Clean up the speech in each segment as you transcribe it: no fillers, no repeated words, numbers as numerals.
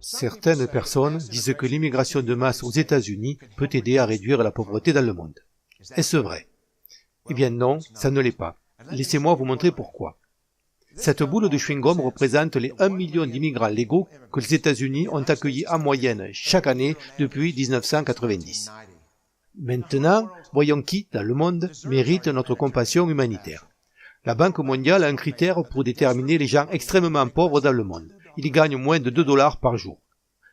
Certaines personnes disent que l'immigration de masse aux États-Unis peut aider à réduire la pauvreté dans le monde. Est-ce vrai? Eh bien non, ça ne l'est pas. Laissez-moi vous montrer pourquoi. Cette boule de chewing-gum représente les 1 million d'immigrants légaux que les États-Unis ont accueillis en moyenne chaque année depuis 1990. Maintenant, voyons qui, dans le monde, mérite notre compassion humanitaire. La Banque mondiale a un critère pour déterminer les gens extrêmement pauvres dans le monde. Ils gagnent moins de 2 $ par jour.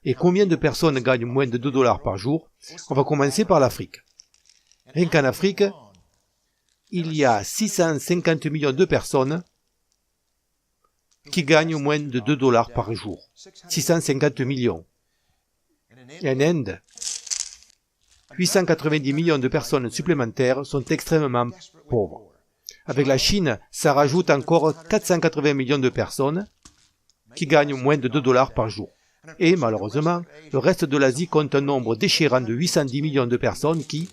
Et combien de personnes gagnent moins de 2 $ par jour? On va commencer par l'Afrique. Rien qu'en Afrique, il y a 650 millions de personnes qui gagnent moins de 2 $ par jour. 650 millions. Et en Inde, 890 millions de personnes supplémentaires sont extrêmement pauvres. Avec la Chine, ça rajoute encore 480 millions de personnes qui gagnent moins de 2 $ par jour. Et malheureusement, le reste de l'Asie compte un nombre déchirant de 810 millions de personnes qui,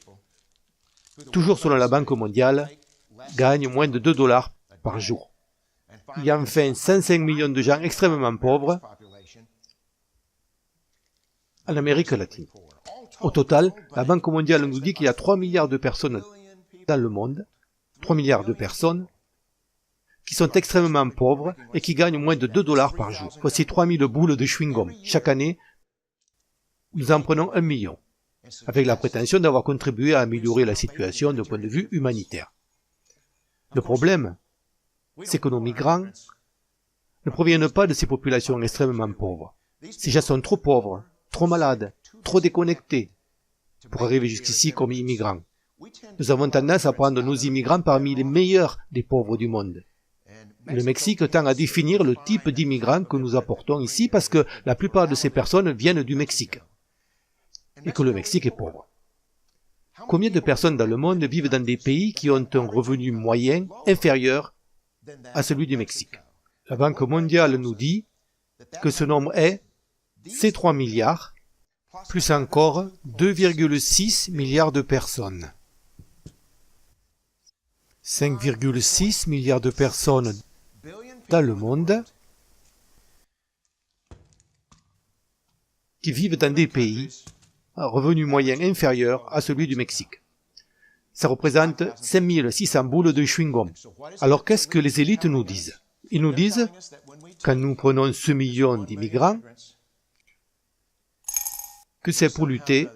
toujours selon la Banque mondiale, gagnent moins de 2 $ par jour. Il y a enfin 105 millions de gens extrêmement pauvres en Amérique latine. Au total, la Banque mondiale nous dit qu'il y a 3 milliards de personnes dans le monde, 3 milliards de personnes qui sont extrêmement pauvres et qui gagnent moins de 2 $ par jour. Voici 3000 boules de chewing-gum. Chaque année, nous en prenons 1 million, avec la prétention d'avoir contribué à améliorer la situation d'un point de vue humanitaire. Le problème, c'est que nos migrants ne proviennent pas de ces populations extrêmement pauvres. Ces gens sont trop pauvres, trop malades, trop déconnectés pour arriver jusqu'ici comme immigrants. Nous avons tendance à prendre nos immigrants parmi les meilleurs des pauvres du monde. Le Mexique tend à définir le type d'immigrants que nous apportons ici parce que la plupart de ces personnes viennent du Mexique et que le Mexique est pauvre. Combien de personnes dans le monde vivent dans des pays qui ont un revenu moyen inférieur à celui du Mexique? La Banque mondiale nous dit que ce nombre est ces 3 milliards, plus encore 2,6 milliards de personnes. 5,6 milliards de personnes dans le monde qui vivent dans des pays à revenu moyen inférieur à celui du Mexique. Ça représente 5600 boules de chewing-gum. Alors qu'est-ce que les élites nous disent? Ils nous disent, quand nous prenons ce million d'immigrants, que c'est pour lutter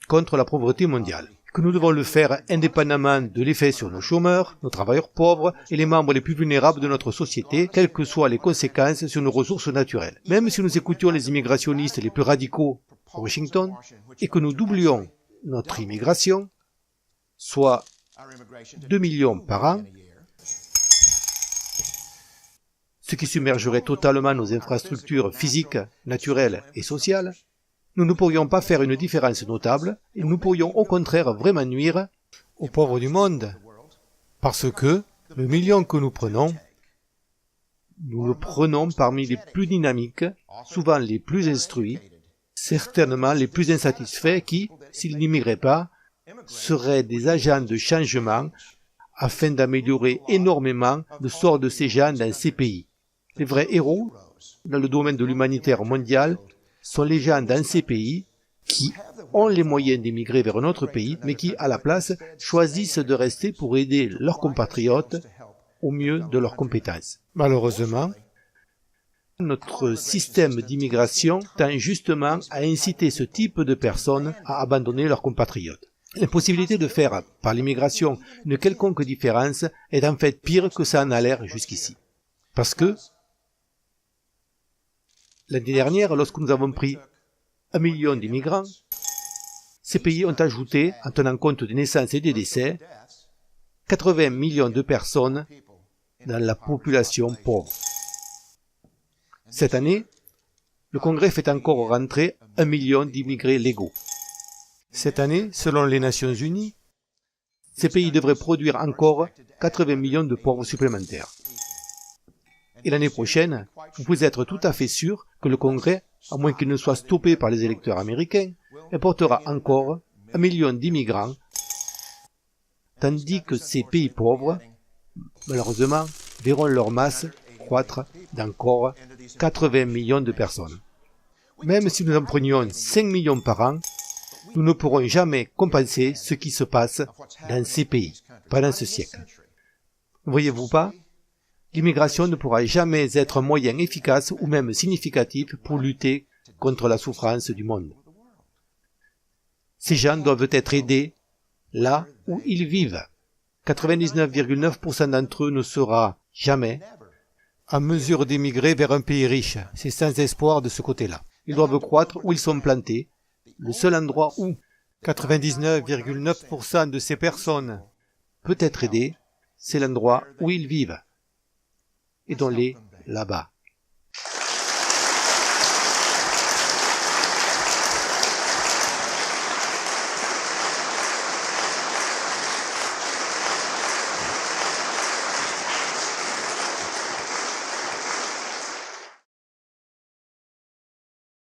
contre la pauvreté mondiale, que nous devons le faire indépendamment de l'effet sur nos chômeurs, nos travailleurs pauvres et les membres les plus vulnérables de notre société, quelles que soient les conséquences sur nos ressources naturelles. Même si nous écoutions les immigrationnistes les plus radicaux à Washington et que nous doublions notre immigration, soit 2 millions par an, ce qui submergerait totalement nos infrastructures physiques, naturelles et sociales, nous ne pourrions pas faire une différence notable et nous pourrions au contraire vraiment nuire aux pauvres du monde. Parce que le million que nous le prenons parmi les plus dynamiques, souvent les plus instruits, certainement les plus insatisfaits qui, s'ils n'immigraient pas, seraient des agents de changement afin d'améliorer énormément le sort de ces gens dans ces pays. Les vrais héros, dans le domaine de l'humanitaire mondial, sont les gens dans ces pays qui ont les moyens d'émigrer vers un autre pays, mais qui, à la place, choisissent de rester pour aider leurs compatriotes au mieux de leurs compétences. Malheureusement, notre système d'immigration tend justement à inciter ce type de personnes à abandonner leurs compatriotes. L'impossibilité de faire par l'immigration une quelconque différence est en fait pire que ça en a l'air jusqu'ici. Parce que l'année dernière, lorsque nous avons pris 1 million d'immigrants, ces pays ont ajouté, en tenant compte des naissances et des décès, 80 millions de personnes dans la population pauvre. Cette année, le Congrès fait encore rentrer 1 million d'immigrés légaux. Cette année, selon les Nations Unies, ces pays devraient produire encore 80 millions de pauvres supplémentaires. Et l'année prochaine, vous pouvez être tout à fait sûr que le Congrès, à moins qu'il ne soit stoppé par les électeurs américains, importera encore 1 million d'immigrants, tandis que ces pays pauvres, malheureusement, verront leur masse croître d'encore 80 millions de personnes. Même si nous en prenions 5 millions par an, nous ne pourrons jamais compenser ce qui se passe dans ces pays pendant ce siècle. Ne voyez-vous pas? L'immigration ne pourra jamais être un moyen efficace ou même significatif pour lutter contre la souffrance du monde. Ces gens doivent être aidés là où ils vivent. 99,9% d'entre eux ne sera jamais en mesure d'émigrer vers un pays riche. C'est sans espoir de ce côté-là. Ils doivent croître où ils sont plantés. Le seul endroit où 99,9% de ces personnes peut être aidé, c'est l'endroit où ils vivent. Aidons-les là-bas.